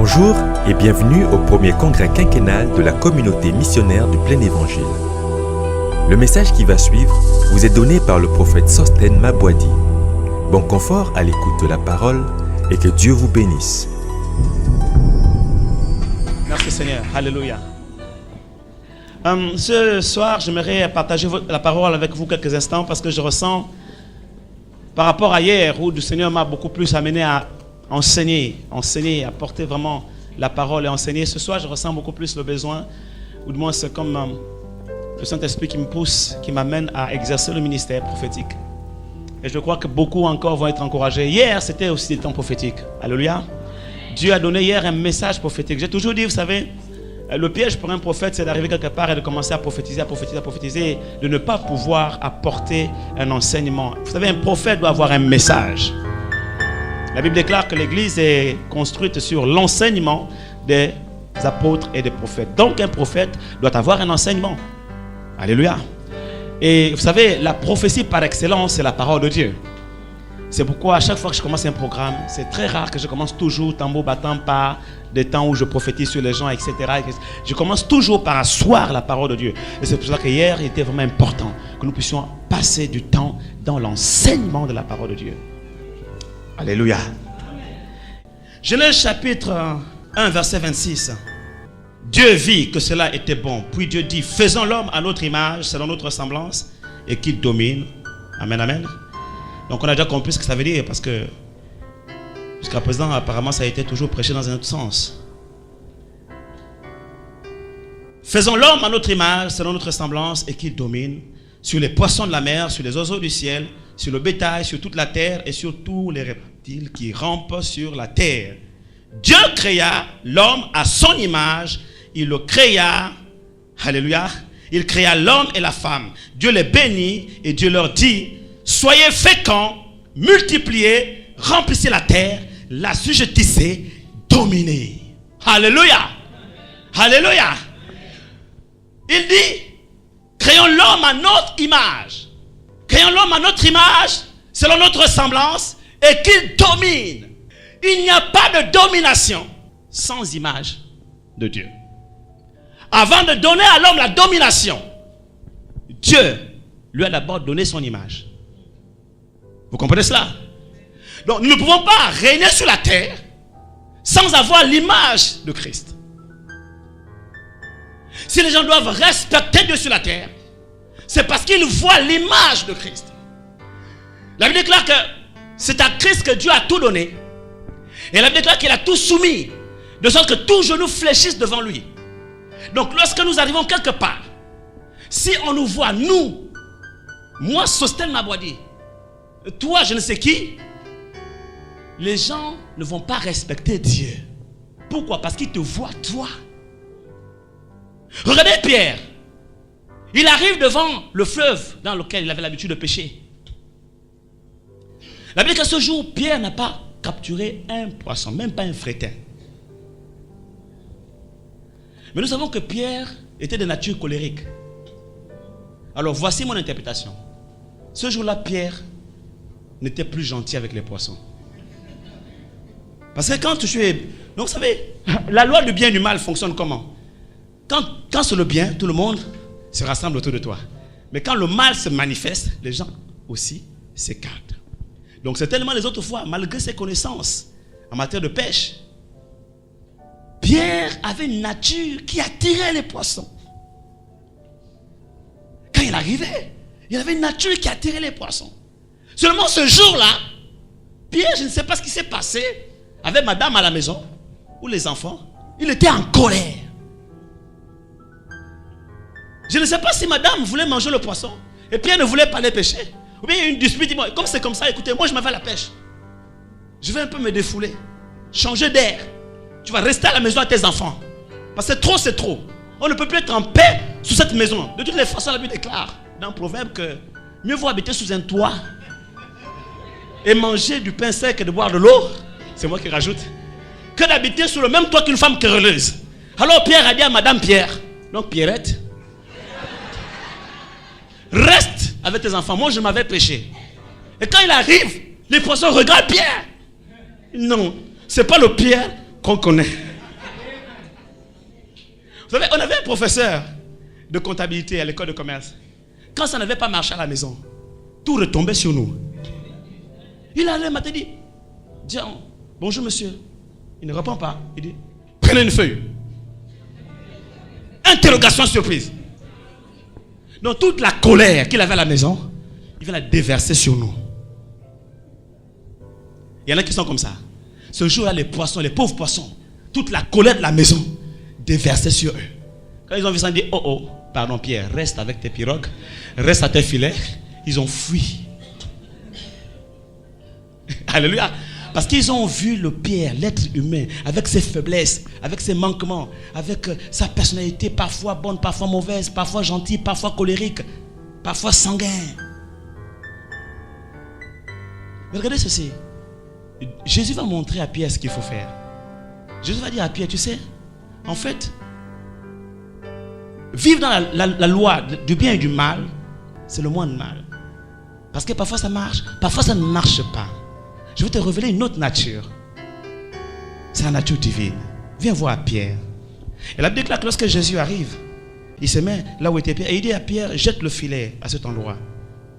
Bonjour et bienvenue au premier congrès quinquennal de la communauté missionnaire du Plein Évangile. Le message qui va suivre vous est donné par le prophète Sostène Mabwadi. Bon confort à l'écoute de la parole et que Dieu vous bénisse. Merci Seigneur, alléluia. Ce soir, j'aimerais partager la parole avec vous quelques instants parce que je ressens, par rapport à hier, où le Seigneur m'a beaucoup plus amené à enseigner, à porter vraiment la parole et enseigner. Ce soir, je ressens beaucoup plus le besoin, ou du moins c'est comme le Saint-Esprit qui me pousse, qui m'amène à exercer le ministère prophétique. Et je crois que beaucoup encore vont être encouragés. Hier, c'était aussi des temps prophétiques. Alléluia. Dieu a donné hier un message prophétique. J'ai toujours dit, vous savez, le piège pour un prophète, c'est d'arriver quelque part et de commencer à prophétiser, de ne pas pouvoir apporter un enseignement. Vous savez, un prophète doit avoir un message. La Bible déclare que l'Église est construite sur l'enseignement des apôtres et des prophètes. Donc un prophète doit avoir un enseignement. Alléluia. Et vous savez, la prophétie par excellence, c'est la parole de Dieu. C'est pourquoi à chaque fois que je commence un programme, c'est très rare que je commence toujours tambour battant par des temps où je prophétise sur les gens, etc. Je commence toujours par asseoir la parole de Dieu. Et c'est pour cela qu'hier, il était vraiment important que nous puissions passer du temps dans l'enseignement de la parole de Dieu. Alléluia. Genèse chapitre 1, verset 26. Dieu vit que cela était bon. Puis Dieu dit, faisons l'homme à notre image, selon notre ressemblance, et qu'il domine. Amen, amen. Donc on a déjà compris ce que ça veut dire, parce que jusqu'à présent, apparemment, ça a été toujours prêché dans un autre sens. Faisons l'homme à notre image, selon notre ressemblance, et qu'il domine sur les poissons de la mer, sur les oiseaux du ciel, sur le bétail, sur toute la terre et sur tous les reptiles qui rampent sur la terre. Dieu créa l'homme à son image, il le créa, alléluia, il créa l'homme et la femme. Dieu les bénit et Dieu leur dit, soyez féconds, multipliez, remplissez la terre, la sujettissez, dominez. Alléluia, alléluia. Il dit, créons l'homme à notre image. Créons l'homme à notre image, selon notre ressemblance, et qu'il domine. Il n'y a pas de domination sans image de Dieu. Avant de donner à l'homme la domination, Dieu lui a d'abord donné son image. Vous comprenez cela? Donc nous ne pouvons pas régner sur la terre sans avoir l'image de Christ. Si les gens doivent respecter Dieu sur la terre, c'est parce qu'ils voient l'image de Christ. La Bible déclare que c'est à Christ que Dieu a tout donné. Et la Bible déclare qu'il a tout soumis, de sorte que tout genou fléchisse devant lui. Donc lorsque nous arrivons quelque part, si on nous voit, nous, moi Sostène Mabwadi, toi je ne sais qui, les gens ne vont pas respecter Dieu. Pourquoi? Parce qu'ils te voient toi. Regardez Pierre. Il arrive devant le fleuve dans lequel il avait l'habitude de pêcher. La Bible dit que ce jour, Pierre n'a pas capturé un poisson, même pas un frétin. Mais nous savons que Pierre était de nature colérique. Alors voici mon interprétation. Ce jour-là, Pierre n'était plus gentil avec les poissons. Parce que quand tu es... Donc vous savez, la loi du bien et du mal fonctionne comment? Quand c'est le bien, tout le monde se rassemble autour de toi. Mais quand le mal se manifeste, les gens aussi s'écartent. Donc c'est tellement les autres fois, malgré ses connaissances en matière de pêche, Pierre avait une nature qui attirait les poissons. Quand il arrivait, il avait une nature qui attirait les poissons. Seulement ce jour-là, Pierre, je ne sais pas ce qui s'est passé avec madame à la maison, ou les enfants, il était en colère. Je ne sais pas si madame voulait manger le poisson et Pierre ne voulait pas aller pêcher. Ou bien il y a une dispute, dit, comme c'est comme ça, écoutez, moi je m'en vais à la pêche. Je vais un peu me défouler, changer d'air. Tu vas rester à la maison avec tes enfants. Parce que trop, c'est trop. On ne peut plus être en paix sous cette maison. De toutes les façons, la Bible déclare dans le proverbe que mieux vaut habiter sous un toit et manger du pain sec et de boire de l'eau, c'est moi qui rajoute, que d'habiter sous le même toit qu'une femme querelleuse. Alors Pierre a dit à madame Pierre, donc Pierrette, reste avec tes enfants, moi je m'avais pêché. Et quand il arrive, les poissons regardent Pierre. Non, c'est pas le Pierre qu'on connaît. Vous savez, on avait un professeur de comptabilité à l'école de commerce. Quand ça n'avait pas marché à la maison, tout retombait sur nous. Il allait, m'a dit, tiens, bonjour monsieur. Il ne répond pas. Il dit, prenez une feuille. Interrogation surprise. Donc toute la colère qu'il avait à la maison, il vient la déverser sur nous. Il y en a qui sont comme ça. Ce jour-là, les poissons, les pauvres poissons, toute la colère de la maison déversée sur eux. Quand ils ont vu ça, ils ont dit, oh oh, pardon Pierre, reste avec tes pirogues, reste à tes filets. Ils ont fui. Alléluia. Parce qu'ils ont vu le Pierre, l'être humain, avec ses faiblesses, avec ses manquements, avec sa personnalité parfois bonne, parfois mauvaise, parfois gentille, parfois colérique, parfois sanguin. Mais regardez ceci. Jésus va montrer à Pierre ce qu'il faut faire. Jésus va dire à Pierre, tu sais, en fait, vivre dans la loi du bien et du mal, c'est le moins de mal. Parce que parfois ça marche, parfois ça ne marche pas. Je vais te révéler une autre nature. C'est la nature divine. Viens voir Pierre. Et la Bible déclare que lorsque Jésus arrive, il se met là où était Pierre. Et il dit à Pierre, jette le filet à cet endroit.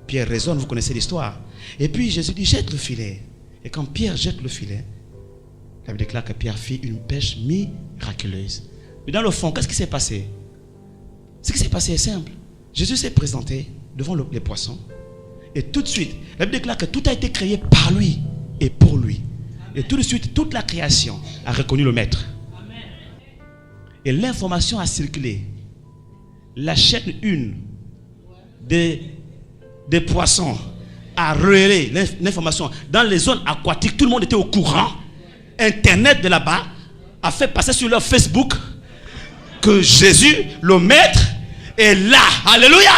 Pierre raisonne, vous connaissez l'histoire. Et puis Jésus dit, jette le filet. Et quand Pierre jette le filet, la Bible déclare que Pierre fit une pêche miraculeuse. Mais dans le fond, qu'est-ce qui s'est passé? Ce qui s'est passé est simple. Jésus s'est présenté devant les poissons. Et tout de suite, la Bible déclare que tout a été créé par lui et pour lui. Et tout de suite, toute la création a reconnu le maître. Et l'information a circulé. La chaîne 1 des poissons a relayé l'information. Dans les zones aquatiques, tout le monde était au courant. Internet de là-bas a fait passer sur leur Facebook que Jésus, le maître, est là. Alléluia.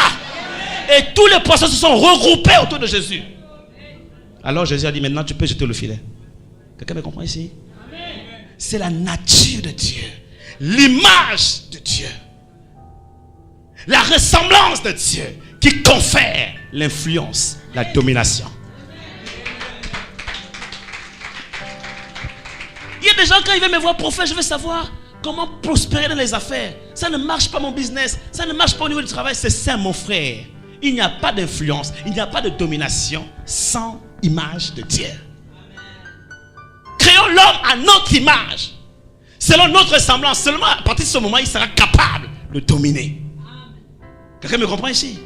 Et tous les poissons se sont regroupés autour de Jésus. Alors Jésus a dit, maintenant tu peux jeter le filet. Quelqu'un me comprend ici? C'est la nature de Dieu. L'image de Dieu. La ressemblance de Dieu qui confère l'influence, la domination. Il y a des gens, quand ils viennent me voir prophète, je veux savoir comment prospérer dans les affaires. Ça ne marche pas mon business, ça ne marche pas au niveau du travail. C'est ça mon frère. Il n'y a pas d'influence, il n'y a pas de domination sans image de Dieu. Créons l'homme à notre image, selon notre ressemblance. Seulement à partir de ce moment, il sera capable de dominer. Quelqu'un me comprend ici?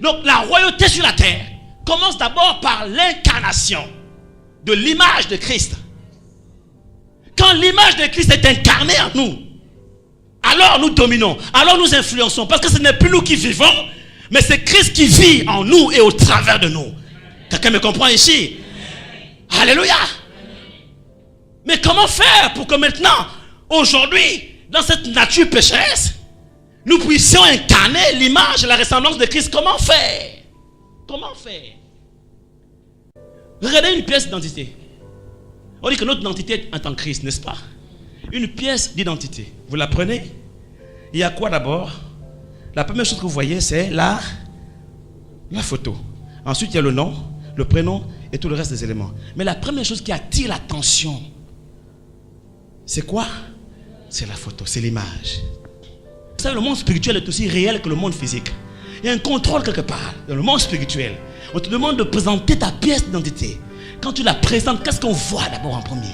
Donc la royauté sur la terre commence d'abord par l'incarnation de l'image de Christ. Quand l'image de Christ est incarnée en nous, alors nous dominons, alors nous influençons. Parce que ce n'est plus nous qui vivons, mais c'est Christ qui vit en nous et au travers de nous. Quelqu'un me comprend ici? Alléluia. Mais comment faire pour que maintenant, aujourd'hui, dans cette nature pécheresse, nous puissions incarner l'image et la ressemblance de Christ? Comment faire? Comment faire? Regardez une pièce d'identité. On dit que notre identité est en Christ, n'est-ce pas? Une pièce d'identité. Vous la prenez. Il y a quoi d'abord? La première chose que vous voyez, c'est la photo. Ensuite, il y a le nom, le prénom et tout le reste des éléments. Mais la première chose qui attire l'attention, c'est quoi? C'est la photo, c'est l'image. Vous savez, le monde spirituel est aussi réel que le monde physique. Il y a un contrôle quelque part dans le monde spirituel. On te demande de présenter ta pièce d'identité. Quand tu la présentes, qu'est-ce qu'on voit d'abord en premier?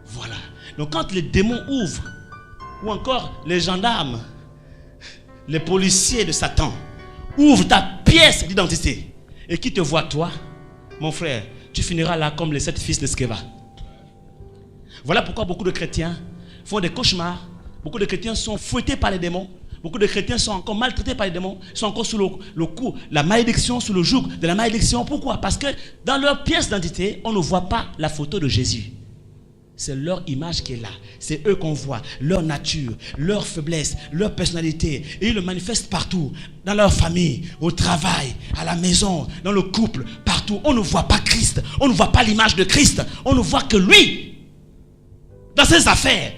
Voilà. Donc quand les démons ouvrent, ou encore les gendarmes, les policiers de Satan, ouvrent ta pièce d'identité, et qui te voit toi, mon frère, tu finiras là comme les 7 fils de Sceva. Voilà pourquoi beaucoup de chrétiens font des cauchemars. Beaucoup de chrétiens sont fouettés par les démons. Beaucoup de chrétiens sont encore maltraités par les démons, sont encore sous le coup, la malédiction, sous le joug de la malédiction. Pourquoi? Parce que dans leur pièce d'identité, on ne voit pas la photo de Jésus. C'est leur image qui est là. C'est eux qu'on voit, leur nature, leur faiblesse, leur personnalité. Et ils le manifestent partout, dans leur famille, au travail, à la maison, dans le couple, partout. On ne voit pas Christ, on ne voit pas l'image de Christ. On ne voit que lui. Dans ses affaires,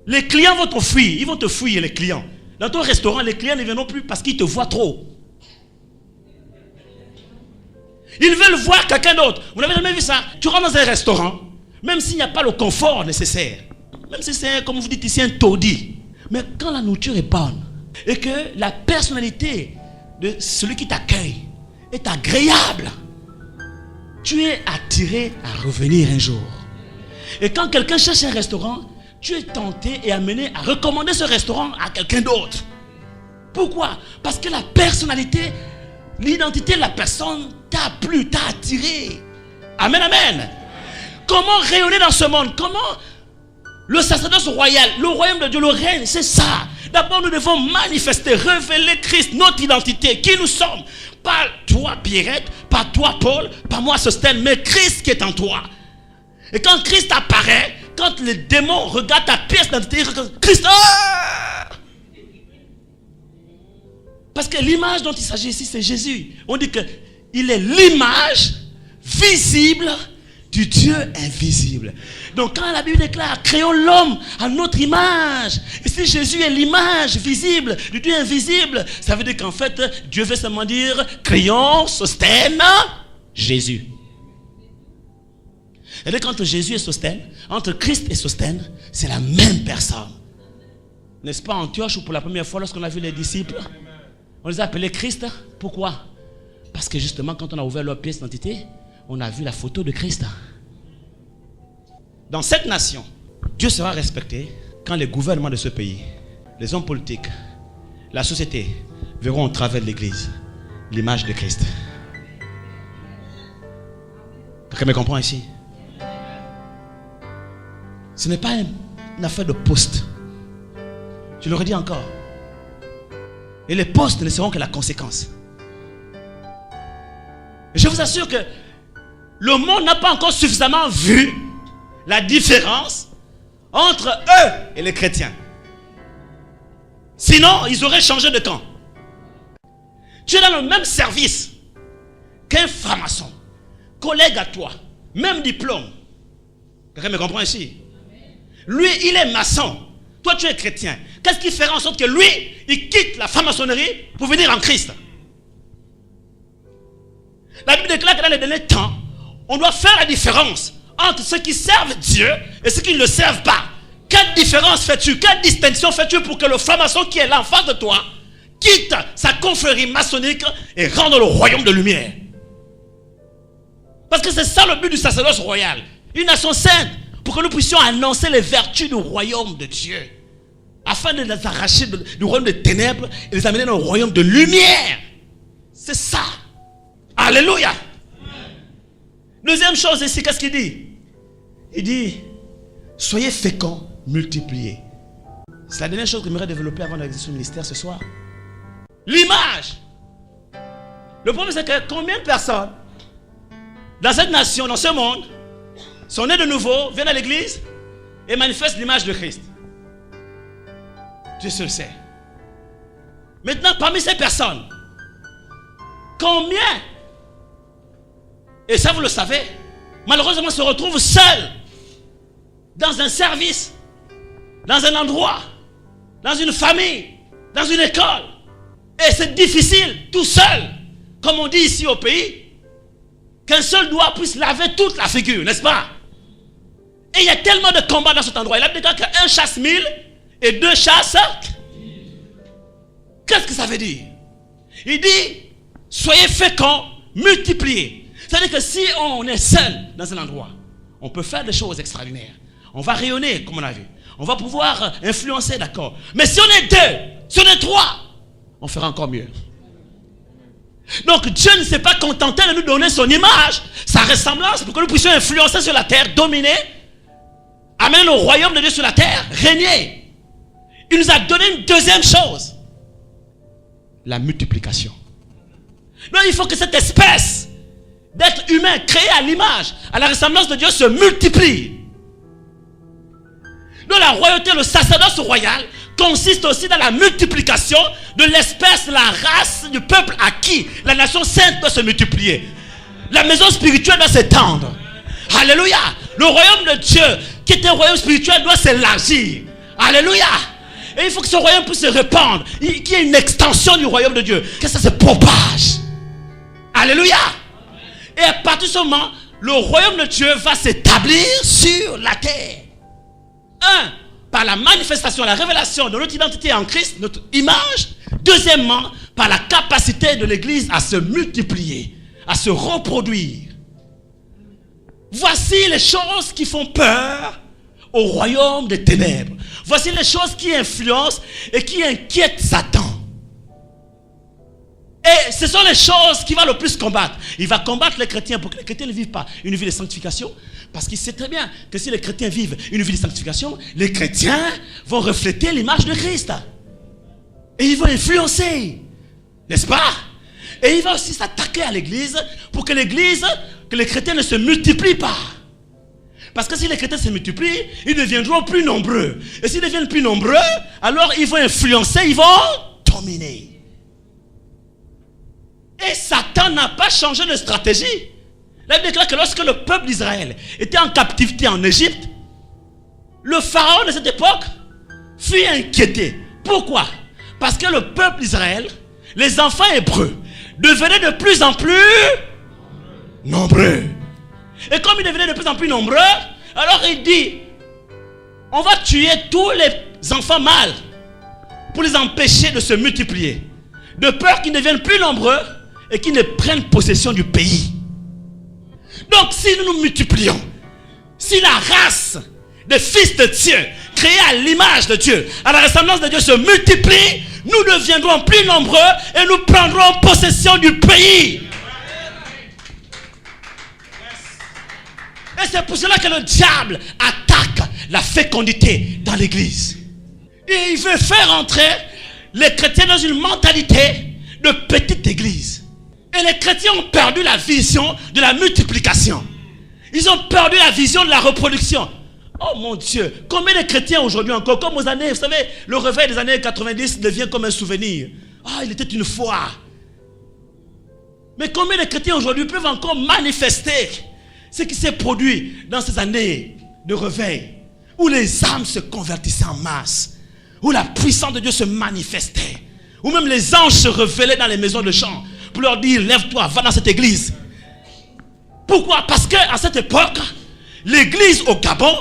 les clients vont te fuir, ils vont te fuir les clients. Dans ton restaurant, les clients ne viendront plus parce qu'ils te voient trop. Ils veulent voir quelqu'un d'autre. Vous n'avez jamais vu ça? Tu rentres dans un restaurant, même s'il n'y a pas le confort nécessaire, même si c'est, comme vous dites ici, un taudis, Mais quand la nourriture est bonne et que la personnalité de celui qui t'accueille est agréable, tu es attiré à revenir un jour. Et quand quelqu'un cherche un restaurant, tu es tenté et amené à recommander ce restaurant à quelqu'un d'autre. Pourquoi? Parce que la personnalité, l'identité de la personne t'a plu, t'a attiré. Amen, amen. Comment rayonner dans ce monde? Comment le sacerdoce royal, le royaume de Dieu, le règne, c'est ça. D'abord, nous devons manifester, révéler Christ, notre identité, qui nous sommes. Pas toi, Pierrette, pas toi, Paul, pas moi, Sostène, mais Christ qui est en toi. Et quand Christ apparaît, quand les démons regardent ta pièce d'identité, Christ, ah! Parce que l'image dont il s'agit ici, c'est Jésus. On dit qu'il est l'image visible du Dieu invisible. Donc quand la Bible déclare, créons l'homme à notre image. Et si Jésus est l'image visible du Dieu invisible, ça veut dire qu'en fait, Dieu veut seulement dire, créons, Sostène, Jésus. Et donc entre Jésus et Sostène, entre Christ et Sostène, c'est la même personne. N'est-ce pas Antioche où pour la première fois lorsqu'on a vu les disciples, on les a appelés Christ. Pourquoi? Parce que justement quand on a ouvert leur pièce d'identité, on a vu la photo de Christ. Dans cette nation, Dieu sera respecté quand les gouvernements de ce pays, les hommes politiques, la société verront au travers de l'église l'image de Christ. Quelqu'un me comprend ici? Ce n'est pas une affaire de poste. Je le redis encore. Et les postes ne seront que la conséquence. Et je vous assure que le monde n'a pas encore suffisamment vu la différence entre eux et les chrétiens. Sinon, ils auraient changé de camp. Tu es dans le même service qu'un franc-maçon, collègue à toi, même diplôme. Quelqu'un me comprend ici? Lui, il est maçon. Toi, tu es chrétien. Qu'est-ce qui fera en sorte que lui, il quitte la franc-maçonnerie pour venir en Christ? La Bible déclare que dans les derniers temps, on doit faire la différence entre ceux qui servent Dieu et ceux qui ne le servent pas. Quelle différence fais-tu? Quelle distinction fais-tu pour que le franc-maçon qui est là en face de toi quitte sa confrérie maçonnique et rentre dans le royaume de lumière? Parce que c'est ça le but du sacerdoce royal. Une nation sainte, pour que nous puissions annoncer les vertus du royaume de Dieu, afin de les arracher du royaume de ténèbres et les amener dans le royaume de lumière. C'est ça. Alléluia. Deuxième chose ici, qu'est-ce qu'il dit? Il dit, soyez féconds, multipliez. C'est la dernière chose que j'aimerais développer avant d'exercer le ministère ce soir. L'image. Le problème c'est que combien de personnes dans cette nation, dans ce monde, sont nés de nouveau, viennent à l'église et manifestent l'image de Christ? Dieu seul sait. Maintenant, parmi ces personnes, combien, et ça vous le savez, malheureusement se retrouvent seuls dans un service, dans un endroit, dans une famille, dans une école. Et c'est difficile, tout seul, comme on dit ici au pays, qu'un seul doigt puisse laver toute la figure, n'est-ce pas? Et il y a tellement de combats dans cet endroit. Il a déclaré qu'un chasse 1000 et 2 chassent. Qu'est-ce que ça veut dire? Il dit, soyez féconds, multipliez. C'est-à-dire que si on est seul dans un endroit, on peut faire des choses extraordinaires. On va rayonner, comme on a vu. On va pouvoir influencer, d'accord. Mais si on est 2, si on est 3, on fera encore mieux. Donc Dieu ne s'est pas contenté de nous donner son image, sa ressemblance, pour que nous puissions influencer sur la terre, dominer, amener le royaume de Dieu sur la terre, régner. Il nous a donné une deuxième chose, la multiplication. Donc il faut que cette espèce d'être humain créé à l'image, à la ressemblance de Dieu se multiplie. Donc la royauté, le sacerdoce royal consiste aussi dans la multiplication de l'espèce, la race du peuple à qui la nation sainte doit se multiplier. La maison spirituelle doit s'étendre. Alléluia. Le royaume de Dieu, qui est un royaume spirituel, doit s'élargir. Alléluia. Et il faut que ce royaume puisse se répandre, qu'il y ait une extension du royaume de Dieu, que ça se propage. Alléluia. Et à partir de ce moment, le royaume de Dieu va s'établir sur la terre. par la manifestation, la révélation de notre identité en Christ, notre image. Deuxièmement, par la capacité de l'Église à se multiplier, à se reproduire. Voici les choses qui font peur au royaume des ténèbres. Voici les choses qui influencent et qui inquiètent Satan. Et ce sont les choses qu'il va le plus combattre. Il va combattre les chrétiens pour que les chrétiens ne vivent pas une vie de sanctification. Parce qu'il sait très bien que si les chrétiens vivent une vie de sanctification, les chrétiens vont refléter l'image de Christ. Et ils vont influencer. N'est-ce pas? Et il va aussi s'attaquer à l'église pour que les chrétiens ne se multiplient pas. Parce que si les chrétiens se multiplient, ils deviendront plus nombreux. Et s'ils deviennent plus nombreux, alors ils vont influencer, ils vont dominer. Et Satan n'a pas changé de stratégie. La Bible déclare que lorsque le peuple d'Israël était en captivité en Égypte, le pharaon de cette époque fut inquiété. Pourquoi? Parce que le peuple d'Israël, les enfants hébreux, devenaient de plus en plus nombreux. Et comme ils devenaient de plus en plus nombreux, alors il dit, on va tuer tous les enfants mâles pour les empêcher de se multiplier. De peur qu'ils deviennent plus nombreux et qu'ils ne prennent possession du pays. Donc si nous nous multiplions, si la race des fils de Dieu, créés à l'image de Dieu, à la ressemblance de Dieu se multiplie, nous deviendrons plus nombreux et nous prendrons possession du pays. Et c'est pour cela que le diable attaque la fécondité dans l'église. Et il veut faire entrer les chrétiens dans une mentalité de petite église. Et les chrétiens ont perdu la vision de la multiplication. Ils ont perdu la vision de la reproduction. Oh mon Dieu, combien de chrétiens aujourd'hui encore, comme aux années, vous savez, le réveil des années 90 devient comme un souvenir. Ah, il était une fois. Mais combien de chrétiens aujourd'hui peuvent encore manifester ce qui s'est produit dans ces années de réveil, où les âmes se convertissaient en masse, où la puissance de Dieu se manifestait, où même les anges se révélaient dans les maisons de chant pour leur dire, lève-toi, va dans cette église. Pourquoi? Parce qu'à cette époque, l'église au Gabon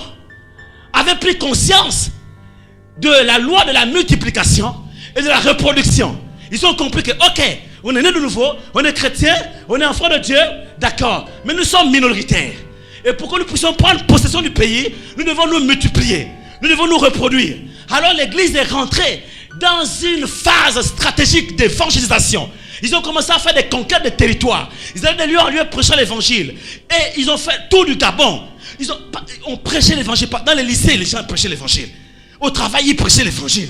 avait pris conscience de la loi de la multiplication et de la reproduction. Ils ont compris que, ok, on est né de nouveau, on est chrétien, on est enfant de Dieu, d'accord, mais nous sommes minoritaires. Et pour que nous puissions prendre possession du pays, nous devons nous multiplier, nous devons nous reproduire. Alors l'église est rentrée dans une phase stratégique d'évangélisation. Ils ont commencé à faire des conquêtes de territoires. Ils allaient de lieu en lieu prêcher l'évangile. Et ils ont fait tout du Gabon. On prêchait l'évangile. Dans les lycées, les gens prêchaient l'évangile. Au travail, ils prêchaient l'évangile.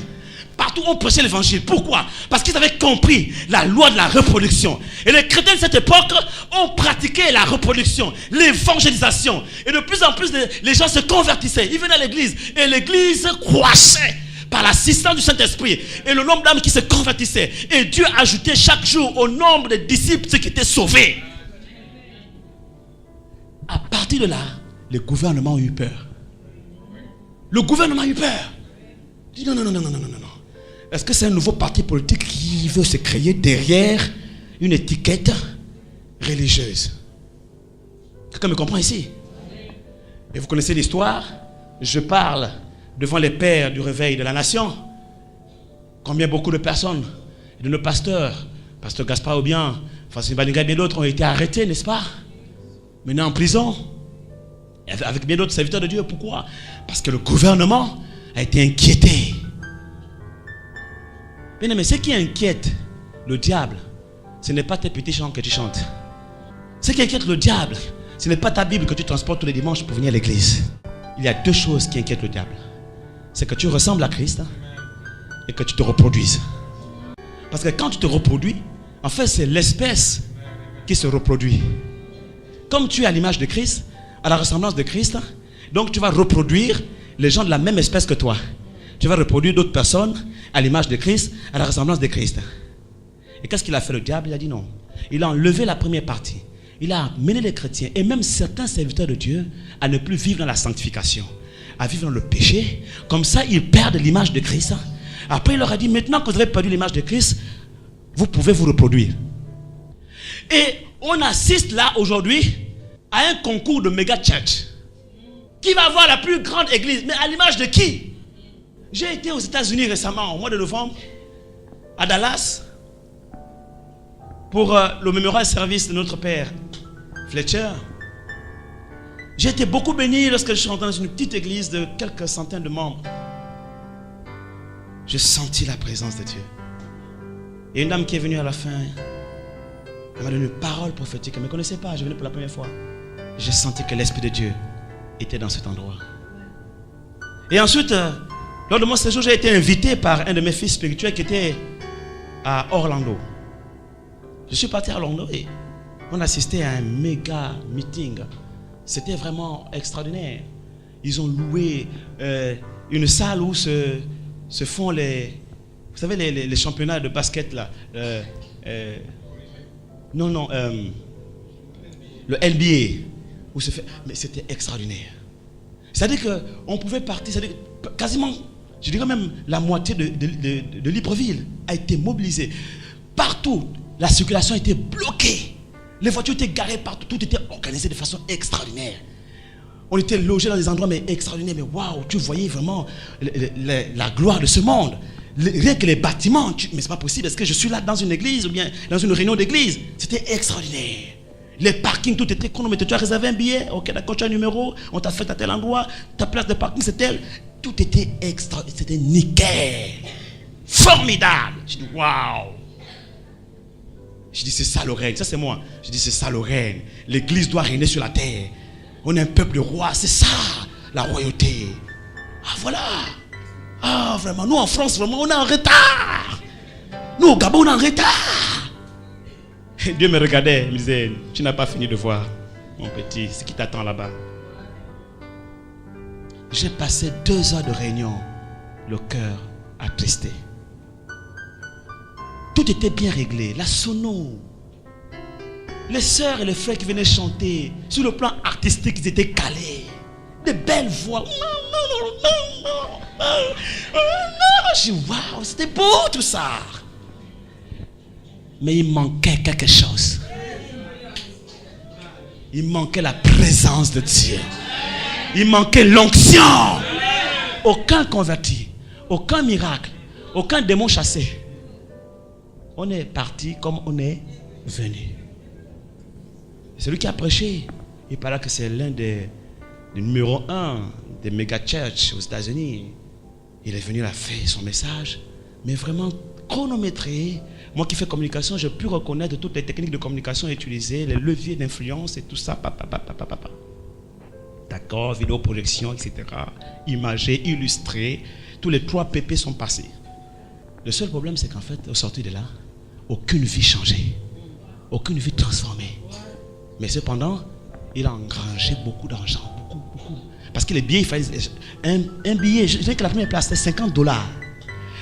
Partout, on prêchait l'évangile. Pourquoi? Parce qu'ils avaient compris la loi de la reproduction. Et les chrétiens de cette époque ont pratiqué la reproduction, l'évangélisation. Et de plus en plus, les gens se convertissaient. Ils venaient à l'église. Et l'église croissait par l'assistance du Saint-Esprit. Et le nombre d'âmes qui se convertissaient. Et Dieu ajoutait chaque jour au nombre de disciples ceux qui étaient sauvés. À partir de là, le gouvernement a eu peur. Le gouvernement a eu peur. Il dit non. Est-ce que c'est un nouveau parti politique qui veut se créer derrière une étiquette religieuse? Quelqu'un me comprend ici? Et vous connaissez l'histoire. Je parle devant les pères du réveil de la nation. Combien beaucoup de personnes, de nos pasteurs, Pasteur Gaspard Obian, Francis Balinga et bien d'autres ont été arrêtés, n'est-ce pas? Menés en prison. Avec bien d'autres serviteurs de Dieu. Pourquoi? Parce que le gouvernement a été inquiété. Mais ce qui inquiète le diable, ce n'est pas tes petits chants que tu chantes. Ce qui inquiète le diable, ce n'est pas ta Bible que tu transportes tous les dimanches pour venir à l'église. Il y a deux choses qui inquiètent le diable. C'est que tu ressembles à Christ et que tu te reproduises. Parce que quand tu te reproduis, en fait c'est l'espèce qui se reproduit. Comme tu es à l'image de Christ, à la ressemblance de Christ, donc tu vas reproduire les gens de la même espèce que toi. Tu vas reproduire d'autres personnes à l'image de Christ, à la ressemblance de Christ. Et qu'est-ce qu'il a fait le diable? Il a dit non. Il a enlevé la première partie. Il a mené les chrétiens et même certains serviteurs de Dieu à ne plus vivre dans la sanctification, à vivre dans le péché. Comme ça, ils perdent l'image de Christ. Après, il leur a dit, maintenant que vous avez perdu l'image de Christ, vous pouvez vous reproduire. Et on assiste là aujourd'hui à un concours de méga church. Qui va avoir la plus grande église? Mais à l'image de qui? J'ai été aux États-Unis récemment, au mois de novembre, à Dallas, pour le mémorial service de notre père Fletcher. J'ai été beaucoup béni lorsque je suis rentré dans une petite église de quelques centaines de membres. J'ai senti la présence de Dieu. Et une dame qui est venue à la fin, elle m'a donné une parole prophétique. Elle ne me connaissait pas, je venais pour la première fois. J'ai senti que l'Esprit de Dieu était dans cet endroit. Et ensuite, lors de mon séjour, j'ai été invité par un de mes fils spirituels qui était à Orlando. Je suis parti à Orlando et on assistait à un méga meeting. C'était vraiment extraordinaire. Ils ont loué une salle où se font les... Vous savez, les championnats de basket là. Le NBA. Où se fait, mais c'était extraordinaire. C'est-à-dire qu'on pouvait partir, c'est-à-dire quasiment, je dirais même la moitié de Libreville a été mobilisée. Partout, la circulation était bloquée. Les voitures étaient garées partout. Tout était organisé de façon extraordinaire. On était logés dans des endroits mais extraordinaires. Mais waouh, tu voyais vraiment la gloire de ce monde. Rien que les bâtiments. Mais c'est pas possible. Est-ce que je suis là dans une église ou bien dans une réunion d'église? C'était extraordinaire. Les parkings, tout était chronométré. Tu as réservé un billet. Ok, d'accord, tu as un numéro. On t'a fait à tel endroit. Ta place de parking, c'est telle. Tout était extraordinaire. C'était nickel. Formidable. Je dis waouh. Je dis c'est ça le règne. Ça c'est moi. Je dis c'est ça le règne. L'église doit régner sur la terre. On est un peuple de rois. C'est ça la royauté. Ah voilà. Ah vraiment. Nous en France vraiment on est en retard. Nous au Gabon on est en retard. Et Dieu me regardait. Il me disait tu n'as pas fini de voir mon petit. Ce qui t'attend là-bas. J'ai passé 2 heures de réunion. Le cœur attristé. Tout était bien réglé. La sono. Les sœurs et les frères qui venaient chanter. Sur le plan artistique, ils étaient calés. Des belles voix. Je dis, waouh, c'était beau tout ça. Mais il manquait quelque chose. Il manquait la présence de Dieu. Il manquait l'onction. Aucun converti. Aucun miracle. Aucun démon chassé. On est parti comme on est venu. Celui qui a prêché, il paraît que c'est l'un des numéro 1 des méga church aux États-Unis. Il est venu, il a fait son message, mais vraiment chronométré. Moi qui fais communication, j'ai pu reconnaître toutes les techniques de communication utilisées, les leviers d'influence et tout ça. D'accord, vidéo projection, etc. Imagé, illustré. Tous les 3 PP sont passés. Le seul problème, c'est qu'en fait, au sortir de là, aucune vie changée, aucune vie transformée. Mais cependant, il a engrangé beaucoup d'argent, beaucoup. Parce que les billets, il fallait un billet. Je dirais que la première place c'était $50.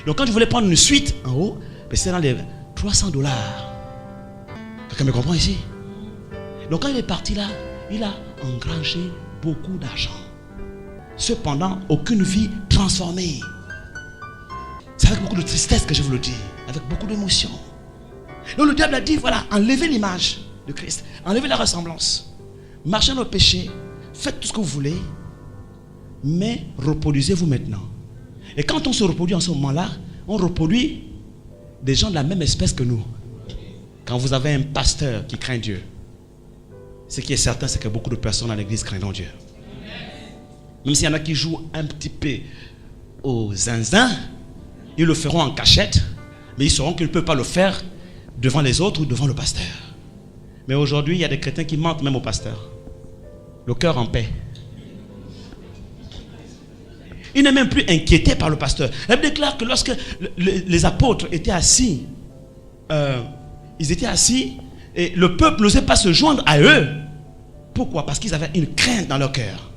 Donc quand je voulais prendre une suite en haut, c'était dans les $300. Quelqu'un me comprend ici? Donc quand il est parti là, il a engrangé beaucoup d'argent. Cependant, aucune vie transformée. C'est avec beaucoup de tristesse que je vous le dis, avec beaucoup d'émotion. Donc le diable a dit, voilà, enlevez l'image de Christ, enlevez la ressemblance, marchez dans le péché, faites tout ce que vous voulez, mais reproduisez-vous maintenant. Et quand on se reproduit en ce moment-là, on reproduit des gens de la même espèce que nous. Quand vous avez un pasteur qui craint Dieu, ce qui est certain, c'est que beaucoup de personnes dans l'église craignent Dieu. Même s'il y en a qui jouent un petit peu au zinzin, ils le feront en cachette, mais ils sauront qu'ils ne peuvent pas le faire devant les autres ou devant le pasteur. Mais aujourd'hui, il y a des chrétiens qui mentent même au pasteur. Le cœur en paix. Il n'est même plus inquiété par le pasteur. Elle déclare que lorsque les apôtres étaient assis, ils étaient assis et le peuple n'osait pas se joindre à eux. Pourquoi? Parce qu'ils avaient une crainte dans leur cœur.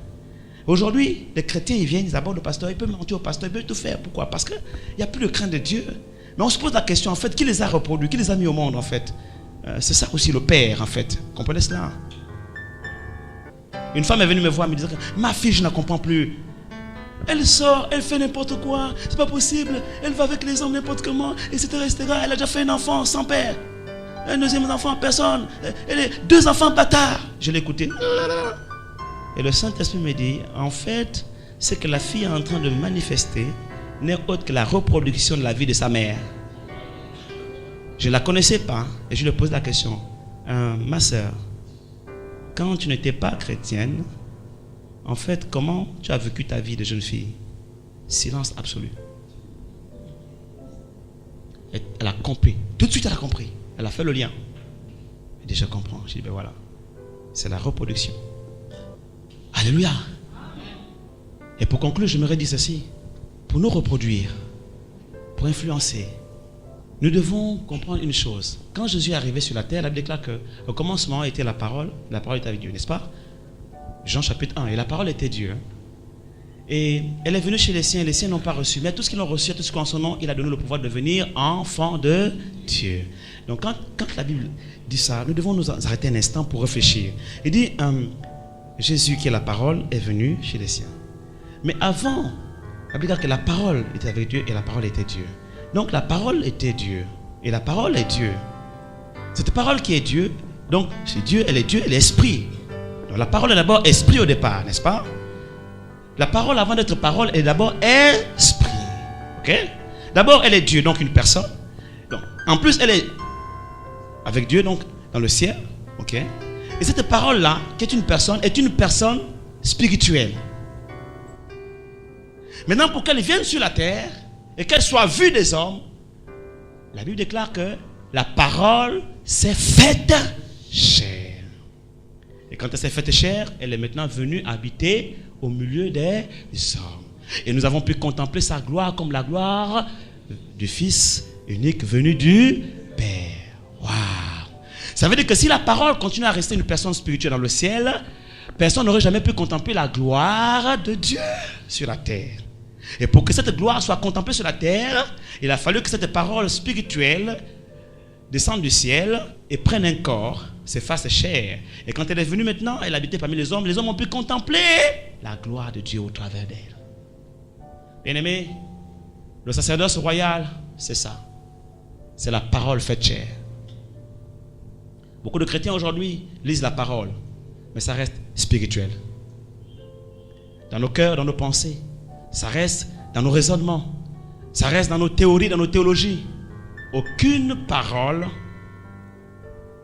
Aujourd'hui, les chrétiens, ils viennent, ils abordent le pasteur, ils peuvent mentir au pasteur, ils peuvent tout faire. Pourquoi? Parce qu'il n'y a plus de crainte de Dieu. Mais on se pose la question, en fait, qui les a reproduits? Qui les a mis au monde, en fait? C'est ça aussi le Père, en fait. Comprenez cela? Une femme est venue me voir et me dire que ma fille, je ne la comprends plus. Elle sort, elle fait n'importe quoi, c'est pas possible. Elle va avec les hommes n'importe comment, etc., etc. Elle a déjà fait un enfant sans père. Un deuxième enfant, personne. Elle est 2 enfants bâtards. Je l'ai écouté. Et le Saint-Esprit me dit, en fait, c'est que la fille est en train de manifester n'est autre que la reproduction de la vie de sa mère. Je ne la connaissais pas et je lui pose la question. Ma soeur, quand tu n'étais pas chrétienne, en fait, comment tu as vécu ta vie de jeune fille? Silence absolu. Et elle a compris. Tout de suite, elle a compris. Elle a fait le lien. Elle dit, je comprends. Je dis, ben voilà. C'est la reproduction. Alléluia. Et pour conclure, je m'aurais dit ceci. Pour nous reproduire, pour influencer, nous devons comprendre une chose. Quand Jésus est arrivé sur la terre, la Bible déclare qu'au commencement était la parole était avec Dieu, n'est-ce pas? Jean chapitre 1, et la parole était Dieu. Et elle est venue chez les siens n'ont pas reçu. Mais tout ce qu'ils ont reçu, tout ce qu'en son nom, il a donné le pouvoir de devenir enfant de Dieu. Donc quand la Bible dit ça, nous devons nous arrêter un instant pour réfléchir. Il dit, Jésus qui est la parole est venu chez les siens. Mais avant, la Bible dit que la parole était avec Dieu et la parole était Dieu. Donc la parole était Dieu et la parole est Dieu. Cette parole qui est Dieu, donc c'est Dieu, elle est esprit. Donc la parole est d'abord esprit au départ, n'est-ce pas? La parole avant d'être parole est d'abord esprit. Ok? D'abord elle est Dieu, donc une personne. Donc, en plus elle est avec Dieu, donc dans le ciel. Ok? Et cette parole-là, qui est une personne spirituelle. Maintenant, pour qu'elle vienne sur la terre et qu'elle soit vue des hommes, la Bible déclare que la parole s'est faite chair. Et quand elle s'est faite chair, elle est maintenant venue habiter au milieu des hommes. Et nous avons pu contempler sa gloire comme la gloire du Fils unique venu du Père. Waouh! Ça veut dire que si la parole continue à rester une personne spirituelle dans le ciel, personne n'aurait jamais pu contempler la gloire de Dieu sur la terre. Et pour que cette gloire soit contemplée sur la terre, il a fallu que cette parole spirituelle descende du ciel et prenne un corps, se fasse chair. Et quand elle est venue maintenant, elle habitait parmi les hommes ont pu contempler la gloire de Dieu au travers d'elle. Bien-aimés, le sacerdoce royal, c'est ça. C'est la parole faite chair. Beaucoup de chrétiens aujourd'hui lisent la parole, mais ça reste spirituel. Dans nos cœurs, dans nos pensées, ça reste dans nos raisonnements, ça reste dans nos théories, dans nos théologies. Aucune parole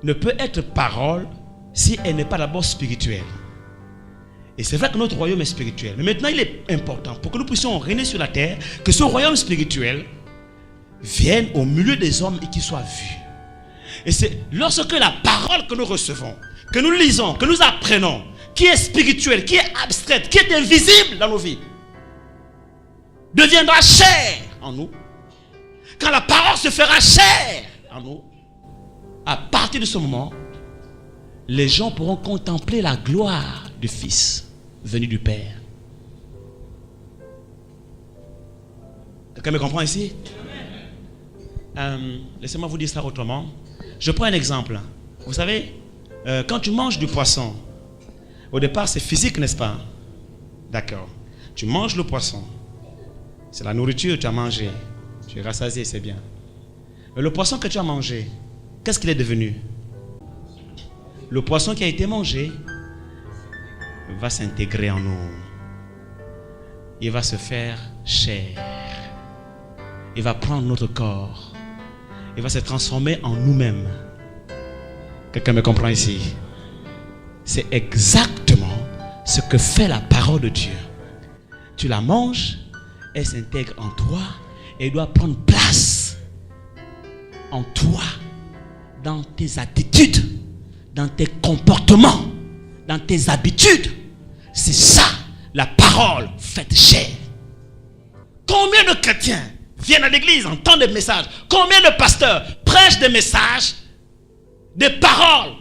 ne peut être parole si elle n'est pas d'abord spirituelle. Et c'est vrai que notre royaume est spirituel. Mais maintenant, il est important pour que nous puissions régner sur la terre, que ce royaume spirituel vienne au milieu des hommes et qu'il soit vu. Et c'est lorsque la parole que nous recevons, que nous lisons, que nous apprenons, qui est spirituelle, qui est abstraite, qui est invisible dans nos vies, deviendra chair en nous. Quand la parole se fera chair en nous, à partir de ce moment, les gens pourront contempler la gloire du Fils venu du Père. Quelqu'un me comprend ici? Laissez-moi vous dire ça autrement. Je prends un exemple. Vous savez, quand tu manges du poisson, au départ c'est physique, n'est-ce pas? D'accord. Tu manges le poisson. C'est la nourriture que tu as mangée. Tu es rassasié, c'est bien. Mais le poisson que tu as mangé, qu'est-ce qu'il est devenu? Le poisson qui a été mangé va s'intégrer en nous. Il va se faire chair. Il va prendre notre corps. Il va se transformer en nous-mêmes. Quelqu'un me comprend ici? C'est exactement ce que fait la parole de Dieu. Tu la manges, elle s'intègre en toi et elle doit prendre place en toi, dans tes attitudes, dans tes comportements, dans tes habitudes. C'est ça, la parole faite chair. Combien de chrétiens viennent à l'église, entendent des messages? Combien de pasteurs prêchent des messages, des paroles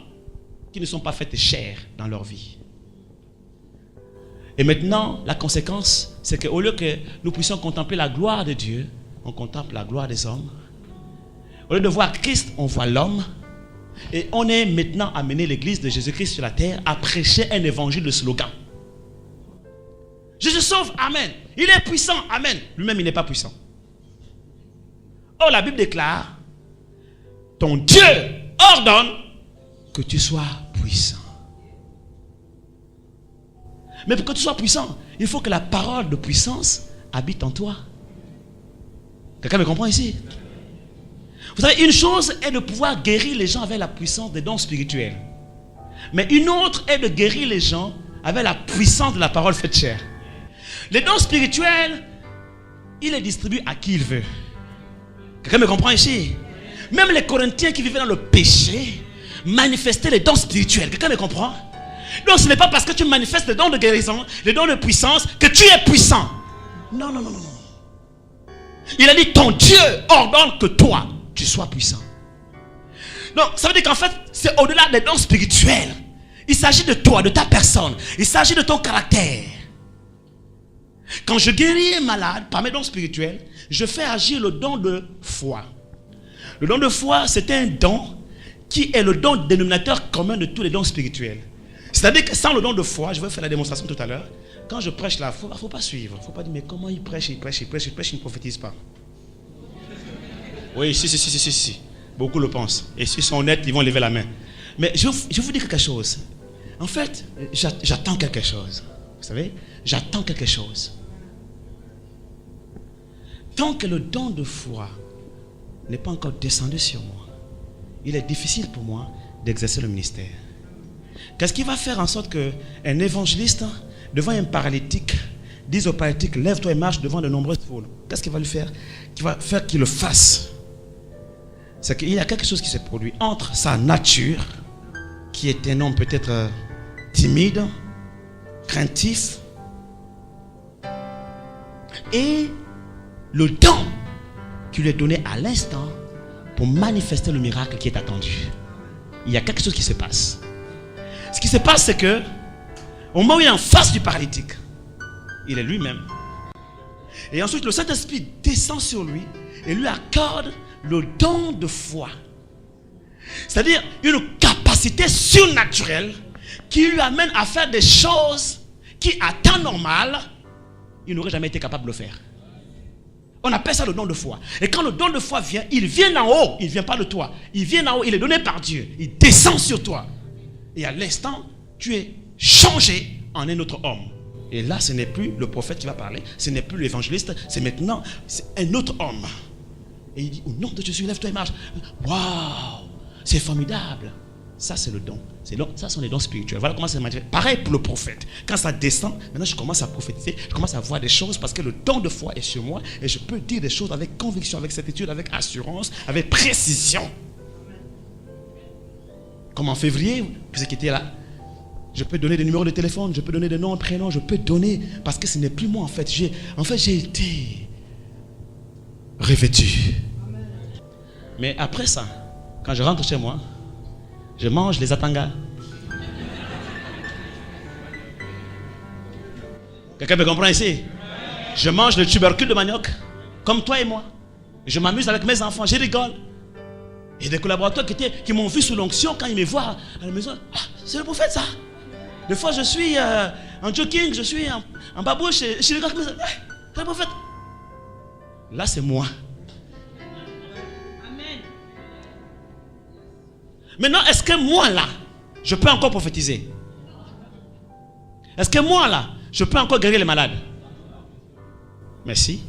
qui ne sont pas faites chair dans leur vie? Et maintenant, la conséquence, c'est qu'au lieu que nous puissions contempler la gloire de Dieu, on contemple la gloire des hommes. Au lieu de voir Christ, on voit l'homme. Et on est maintenant amené, l'église de Jésus-Christ sur la terre, à prêcher un évangile de slogan. Jésus sauve, amen. Il est puissant, amen. Lui-même, il n'est pas puissant. Or, la Bible déclare, ton Dieu ordonne que tu sois puissant. Mais pour que tu sois puissant, il faut que la parole de puissance habite en toi. Quelqu'un me comprend ici? Vous savez, une chose est de pouvoir guérir les gens avec la puissance des dons spirituels. Mais une autre est de guérir les gens avec la puissance de la parole faite chair. Les dons spirituels, il les distribue à qui il veut. Quelqu'un me comprend ici? Même les Corinthiens qui vivaient dans le péché manifestaient les dons spirituels. Quelqu'un me comprend? Donc ce n'est pas parce que tu manifestes les dons de guérison, les dons de puissance, que tu es puissant. Non, non, non, non, non. Il a dit, ton Dieu ordonne que toi, tu sois puissant. Donc ça veut dire qu'en fait, c'est au-delà des dons spirituels. Il s'agit de toi, de ta personne. Il s'agit de ton caractère. Quand je guéris un malade par mes dons spirituels, je fais agir le don de foi. Le don de foi, c'est un don qui est le don dénominateur commun de tous les dons spirituels. C'est-à-dire que sans le don de foi, je vais faire la démonstration tout à l'heure, quand je prêche là, il ne faut pas suivre. Il ne faut pas dire, mais comment il prêche, il ne prophétise pas. Oui, si. Beaucoup le pensent. Et s'ils sont honnêtes, ils vont lever la main. Mais je vous dis quelque chose. En fait, j'attends quelque chose. Vous savez, j'attends quelque chose. Tant que le don de foi n'est pas encore descendu sur moi, il est difficile pour moi d'exercer le ministère. Qu'est-ce qui va faire en sorte qu'un évangéliste, devant un paralytique, dise au paralytique, lève-toi et marche devant de nombreuses foules? Qu'est-ce qu'il va lui faire? Qui va faire qu'il le fasse? C'est qu'il y a quelque chose qui se produit entre sa nature, qui est un homme peut-être timide, craintif, et le don qui lui est donné à l'instant pour manifester le miracle qui est attendu. Il y a quelque chose qui se passe. Ce qui se passe, c'est que au moment où il est en face du paralytique, il est lui-même. Et ensuite, le Saint-Esprit descend sur lui et lui accorde le don de foi. C'est-à-dire une capacité surnaturelle qui lui amène à faire des choses qui, à temps normal, il n'aurait jamais été capable de le faire. On appelle ça le don de foi. Et quand le don de foi vient, il vient d'en haut. Il ne vient pas de toi. Il vient d'en haut. Il est donné par Dieu. Il descend sur toi. Et à l'instant, tu es changé en un autre homme. Et là, ce n'est plus le prophète qui va parler. Ce n'est plus l'évangéliste. C'est maintenant un autre homme. Et il dit, au nom de Jésus, lève-toi et marche. Waouh, c'est formidable. Ça, c'est le don. Ça sont les dons spirituels. Voilà comment ça se manifeste. Pareil pour le prophète. Quand ça descend, maintenant je commence à prophétiser. Je commence à voir des choses parce que le don de foi est sur moi. Et je peux dire des choses avec conviction, avec certitude, avec assurance, avec précision. Comme en février, vous qui étiez là, je peux donner des numéros de téléphone, je peux donner des noms, prénoms, je peux donner, parce que ce n'est plus moi en fait. J'ai été revêtu. Mais après ça, quand je rentre chez moi, je mange les atangas. Quelqu'un me comprend ici? Je mange le tubercule de manioc, comme toi et moi. Je m'amuse avec mes enfants, je rigole. Et des collaborateurs qui m'ont vu sous l'onction, quand ils me voient à la maison, ah, c'est le prophète ça. Des fois je suis en jogging, je suis en babouche, et je regarde comme ça, c'est le prophète. Là c'est moi. Amen. Maintenant, est-ce que moi là, je peux encore prophétiser? Est-ce que moi là, je peux encore guérir les malades? Merci.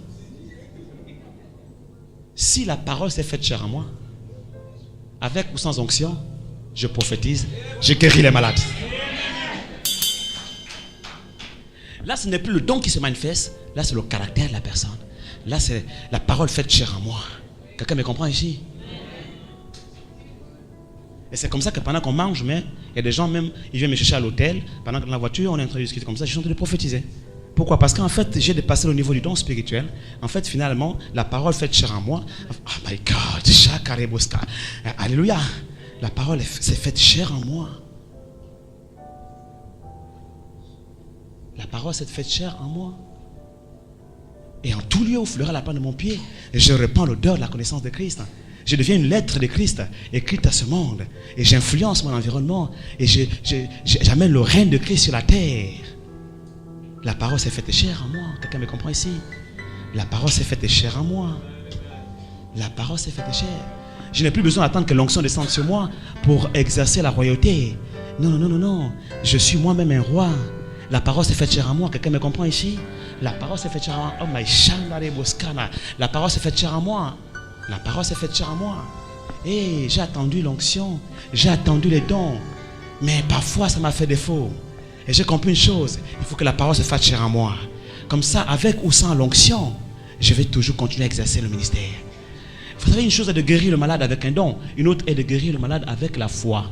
Si la parole s'est faite chair en moi, avec ou sans onction, je prophétise, je guéris les malades. Là, ce n'est plus le don qui se manifeste. Là, c'est le caractère de la personne. Là, c'est la parole faite chair en moi. Quelqu'un me comprend ici? Et c'est comme ça que pendant qu'on mange, mais il y a des gens même, ils viennent me chercher à l'hôtel. Pendant que dans la voiture, on est en train de discuter comme ça, je suis en train de prophétiser. Pourquoi? Parce qu'en fait, j'ai dépassé le niveau du don spirituel. En fait, finalement, la parole faite chair en moi. Oh my God, Shakareboska. Alléluia. La parole s'est faite chair en moi. La parole s'est faite chair en moi. Et en tout lieu où fleura la plante de mon pied, je répands l'odeur de la connaissance de Christ. Je deviens une lettre de Christ écrite à ce monde. Et j'influence mon environnement. Et j'amène le règne de Christ sur la terre. La parole s'est faite chair en moi. Quelqu'un me comprend ici? La parole s'est faite chair en moi. La parole s'est faite chair. Je n'ai plus besoin d'attendre que l'onction descende sur moi pour exercer la royauté. Non, non, non, non, non. Je suis moi-même un roi. La parole s'est faite chair à moi. Quelqu'un me comprend ici? La parole s'est faite chair à moi. Oh my shandare boskana. La parole s'est faite chair à moi. La parole s'est faite chair à moi. Et j'ai attendu l'onction. J'ai attendu les dons. Mais parfois ça m'a fait défaut. Et j'ai compris une chose. Il faut que la parole se fasse chair à moi. Comme ça, avec ou sans l'onction, je vais toujours continuer à exercer le ministère. Vous savez, une chose est de guérir le malade avec un don. Une autre est de guérir le malade avec la foi.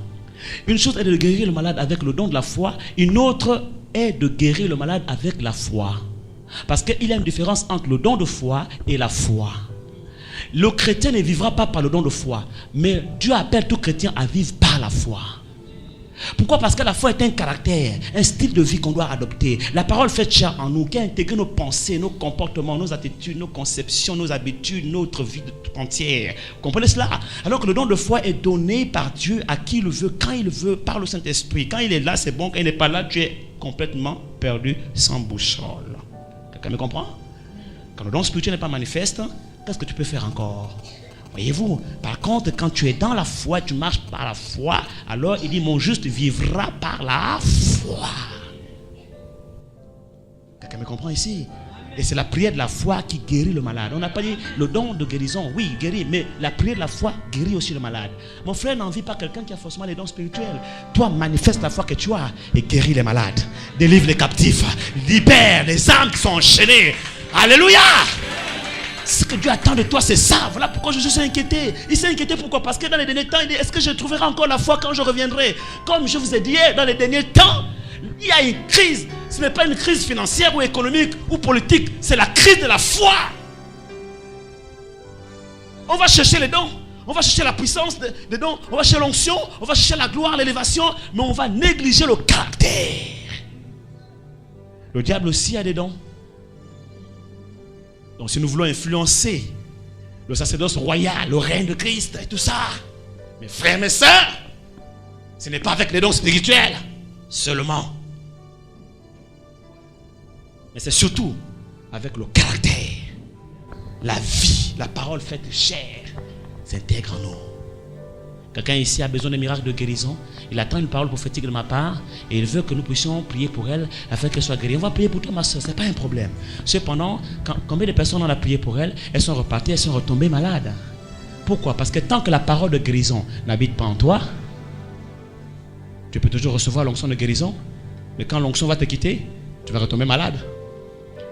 Une chose est de guérir le malade avec le don de la foi. Une autre est de guérir le malade avec la foi. Parce qu'il y a une différence entre le don de foi et la foi. Le chrétien ne vivra pas par le don de foi. Mais Dieu appelle tout chrétien à vivre par la foi. Pourquoi? Parce que la foi est un caractère, un style de vie qu'on doit adopter. La parole fait chair en nous, qui a intégré nos pensées, nos comportements, nos attitudes, nos conceptions, nos habitudes, notre vie entière. Vous comprenez cela? Alors que le don de foi est donné par Dieu à qui il veut, quand il veut, par le Saint-Esprit. Quand il est là, c'est bon. Quand il n'est pas là, tu es complètement perdu, sans boussole. Quelqu'un me comprend? Quand le don spirituel n'est pas manifeste, qu'est-ce que tu peux faire encore? Voyez-vous, par contre, quand tu es dans la foi, tu marches par la foi, alors il dit, mon juste vivra par la foi. Quelqu'un me comprend ici? Et c'est la prière de la foi qui guérit le malade. On n'a pas dit le don de guérison, oui, guérit, mais la prière de la foi guérit aussi le malade. Mon frère n'envie pas quelqu'un qui a forcément les dons spirituels. Toi, manifeste la foi que tu as et guéris les malades. Délivre les captifs, libère les âmes qui sont enchaînées. Alléluia! Ce que Dieu attend de toi, c'est ça. Voilà pourquoi Jésus s'est inquiété. Il s'est inquiété pourquoi? Parce que dans les derniers temps, il dit, est-ce que je trouverai encore la foi quand je reviendrai? Comme je vous ai dit hier, dans les derniers temps, il y a une crise. Ce n'est pas une crise financière ou économique ou politique. C'est la crise de la foi. On va chercher les dons. On va chercher la puissance des dons. On va chercher l'onction. On va chercher la gloire, l'élévation. Mais on va négliger le caractère. Le diable aussi a des dons. Donc si nous voulons influencer le sacerdoce royal, le règne de Christ et tout ça, mes frères, mes sœurs, ce n'est pas avec les dons spirituels seulement. Mais c'est surtout avec le caractère, la vie, la parole faite chair s'intègre en nous. Quelqu'un ici a besoin d'un miracle de guérison. Il attend une parole prophétique de ma part et il veut que nous puissions prier pour elle afin qu'elle soit guérie. On va prier pour toi, ma soeur, ce n'est pas un problème. Cependant, combien de personnes on a prié pour elle, elles sont reparties, elles sont retombées malades. Pourquoi? Parce que tant que la parole de guérison n'habite pas en toi, tu peux toujours recevoir l'onction de guérison, mais quand l'onction va te quitter, tu vas retomber malade.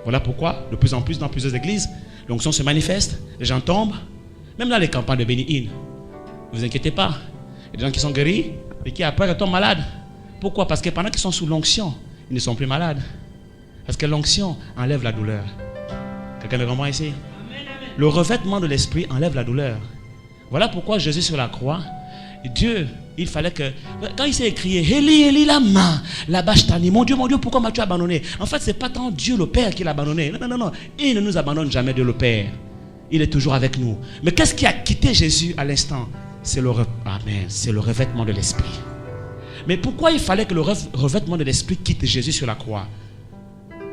Voilà pourquoi, de plus en plus dans plusieurs églises, l'onction se manifeste, les gens tombent, même dans les campagnes de Béni-In. Ne vous inquiétez pas. Il y a des gens qui sont guéris et qui après tombent malades. Pourquoi? Parce que pendant qu'ils sont sous l'onction, ils ne sont plus malades. Parce que l'onction enlève la douleur. Quelqu'un me comprend ici? Le revêtement de l'esprit enlève la douleur. Voilà pourquoi Jésus sur la croix, Dieu, il fallait que... Quand il s'est écrié, Eli, Eli, lama, la bâche-tani, mon Dieu, pourquoi m'as-tu abandonné? En fait, ce n'est pas tant Dieu le Père qui l'a abandonné. Non. Il ne nous abandonne jamais, Dieu le Père. Il est toujours avec nous. Mais qu'est-ce qui a quitté Jésus à l'instant? C'est le revêtement de l'esprit. Mais pourquoi il fallait que le revêtement de l'esprit quitte Jésus sur la croix?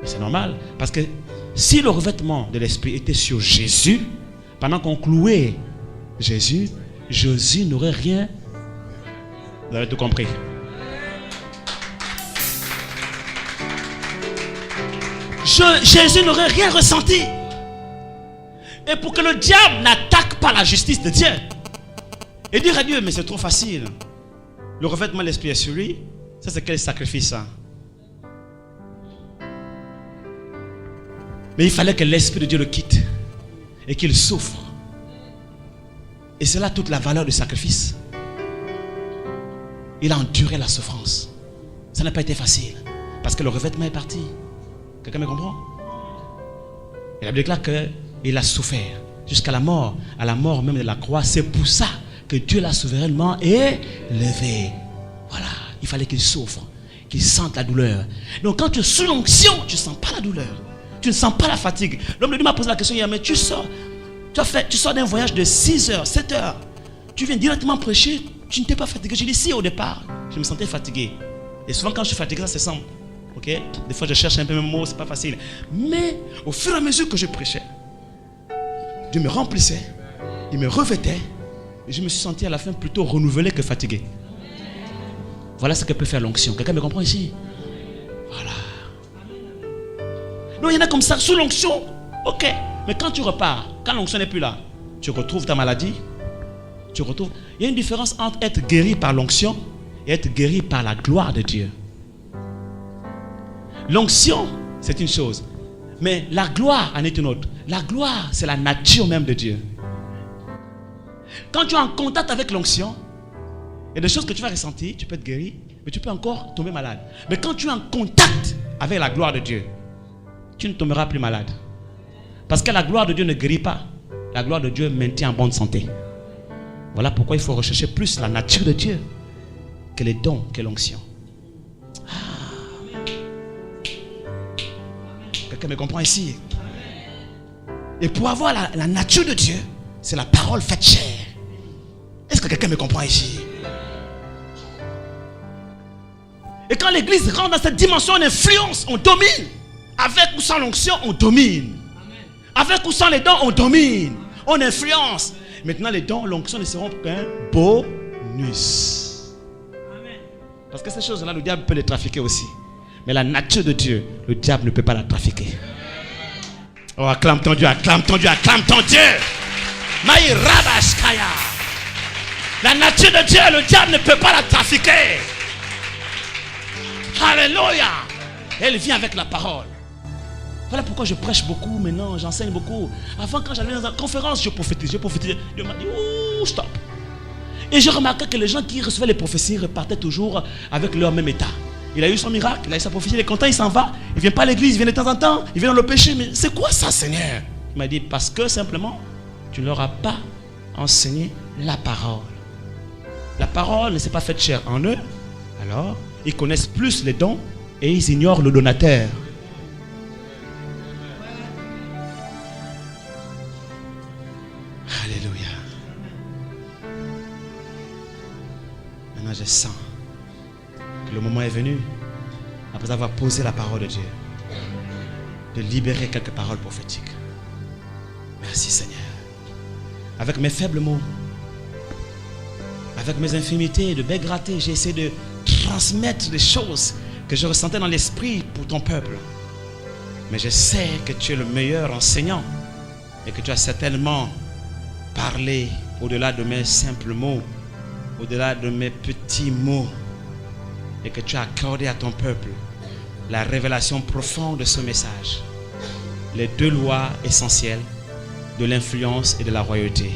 C'est normal. Parce que si le revêtement de l'esprit était sur Jésus, pendant qu'on clouait Jésus, Jésus n'aurait rien. Vous avez tout compris. Jésus n'aurait rien ressenti. Et pour que le diable n'attaque pas la justice de Dieu et dire à Dieu, mais c'est trop facile. Le revêtement de l'esprit est sur lui. Ça, c'est quel sacrifice, ça? Mais il fallait que l'esprit de Dieu le quitte et qu'il souffre. Et c'est là toute la valeur du sacrifice. Il a enduré la souffrance. Ça n'a pas été facile parce que le revêtement est parti. Quelqu'un me comprend? Il a déclaré qu'il a souffert jusqu'à la mort, à la mort même de la croix. C'est pour ça que Dieu l'a souverainement élevé. Voilà, il fallait qu'il souffre, qu'il sente la douleur. Donc quand tu es sous l'onction, tu ne sens pas la douleur. Tu ne sens pas la fatigue. L'homme de Dieu m'a posé la question hier, mais tu sors d'un voyage de 6 heures, 7 heures. Tu viens directement prêcher, tu ne t'es pas fatigué. J'ai dit si au départ, je me sentais fatigué. Et souvent quand je suis fatigué, ça se sent. Ok? Des fois je cherche un peu mes mots, c'est pas facile. Mais au fur et à mesure que je prêchais, Dieu me remplissait, il me revêtait. Et je me suis senti à la fin plutôt renouvelé que fatigué. Voilà ce que peut faire l'onction. Quelqu'un me comprend ici? Voilà. Non, il y en a comme ça, sous l'onction. Ok. Mais quand tu repars, quand l'onction n'est plus là, tu retrouves ta maladie. Tu retrouves. Il y a une différence entre être guéri par l'onction et être guéri par la gloire de Dieu. L'onction, c'est une chose. Mais la gloire en est une autre. La gloire, c'est la nature même de Dieu. Quand tu es en contact avec l'onction, il y a des choses que tu vas ressentir, tu peux être guéri, mais tu peux encore tomber malade. Mais quand tu es en contact avec la gloire de Dieu, tu ne tomberas plus malade. Parce que la gloire de Dieu ne guérit pas. La gloire de Dieu maintient en bonne santé. Voilà pourquoi il faut rechercher plus la nature de Dieu que les dons, que l'onction. Quelqu'un me comprend ici? Et pour avoir la nature de Dieu, c'est la parole faite chair. Est-ce que quelqu'un me comprend ici? Et quand l'église rentre dans cette dimension, on influence, on domine. Avec ou sans l'onction, on domine. Avec ou sans les dons, on domine. On influence. Maintenant, les dons, l'onction ne seront qu'un bonus. Parce que ces choses-là, le diable peut les trafiquer aussi. Mais la nature de Dieu, le diable ne peut pas la trafiquer. Oh, acclame ton Dieu, acclame ton Dieu, acclame ton Dieu. Maï Rabashkaya. La nature de Dieu, le diable ne peut pas la trafiquer. Alléluia. Elle vient avec la parole. Voilà pourquoi je prêche beaucoup maintenant, j'enseigne beaucoup. Avant, quand j'allais dans une conférence, je prophétisais. Dieu m'a dit, ouh, stop. Et je remarquais que les gens qui recevaient les prophéties repartaient toujours avec leur même état. Il a eu son miracle, il a eu sa prophétie, il est content, il s'en va. Il ne vient pas à l'église, il vient de temps en temps, il vient dans le péché. Mais c'est quoi ça, Seigneur? Il m'a dit, parce que simplement, tu ne leur as pas enseigné la parole. La parole ne s'est pas faite chair en eux. Alors, ils connaissent plus les dons et ils ignorent le donateur. Alléluia. Maintenant, je sens que le moment est venu, après avoir posé la parole de Dieu, de libérer quelques paroles prophétiques. Merci Seigneur. Avec mes faibles mots, avec mes infimités de bec gratté, j'ai essayé de transmettre des choses que je ressentais dans l'esprit pour ton peuple. Mais je sais que tu es le meilleur enseignant et que tu as certainement parlé au-delà de mes simples mots, au-delà de mes petits mots, et que tu as accordé à ton peuple la révélation profonde de ce message. Les deux lois essentielles de l'influence et de la royauté.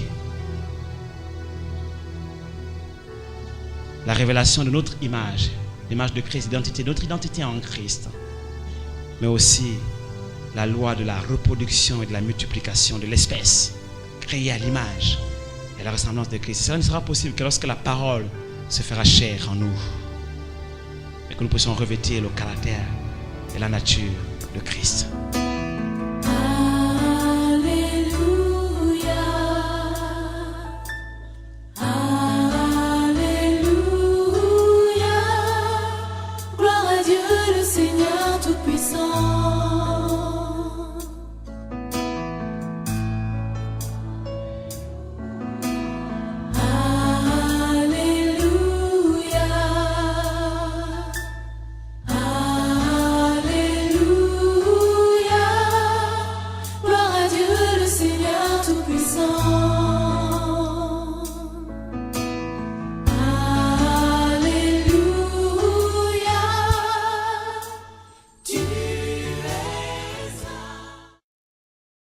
La révélation de notre image, l'image de Christ, notre identité en Christ. Mais aussi la loi de la reproduction et de la multiplication de l'espèce, créée à l'image et à la ressemblance de Christ. Cela ne sera possible que lorsque la parole se fera chair en nous et que nous puissions revêtir le caractère et la nature de Christ.